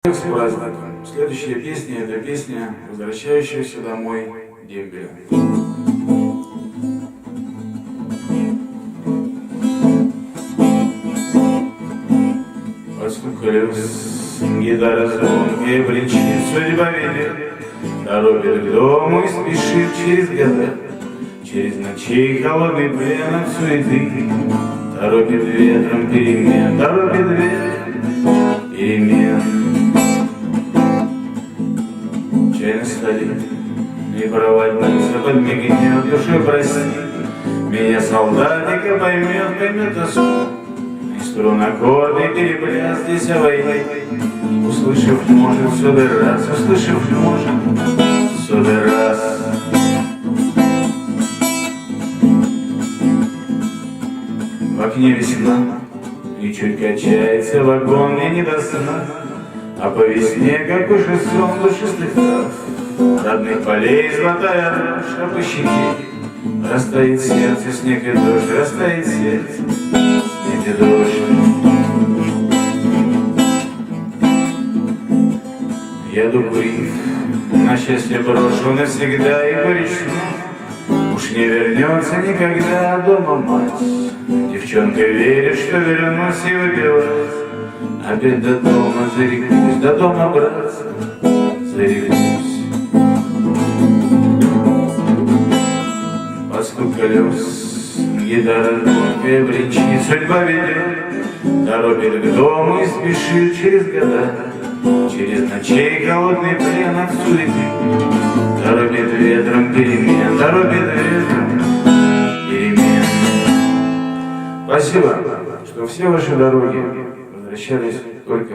С праздником. Следующая песня — это песня возвращающегося домой дембеля. Под стук колес гитара звонкая бренчит, судьба ведет, торопит к дому и спешит через года, через ночей холодный плен от суеты, торопит ветром перемен, торопит ветром перемен. Чай на столе, не проводница подмигнет, душой прости, меня солдатика поймет тоску, и струн аккорды перепляс здесь о войне. Услышав, может, сотый раз, услышав, может, сотый раз. В окне весна, и чуть качается вагон, мне не до сна. А по весне, как уже сон душистых трав, родных полей золотая рожь, а по щеке растает сердце, снег и дождь, растает сердце, снег и дождь. Еду курив, на счастье брошу навсегда и горячо. Уж не вернется никогда дома мать, девчонка верит, что вернусь и выпивать. Опять до дома зарекусь, до дома, брат, зарекусь. Под стук колес гитара звонкая бренчит, судьба ведет, торопит к дому и спешит через года, через ночей холодный плен от суеты, торопит ветром перемен, торопит ветром перемен. Спасибо, что все ваши дороги возвращались только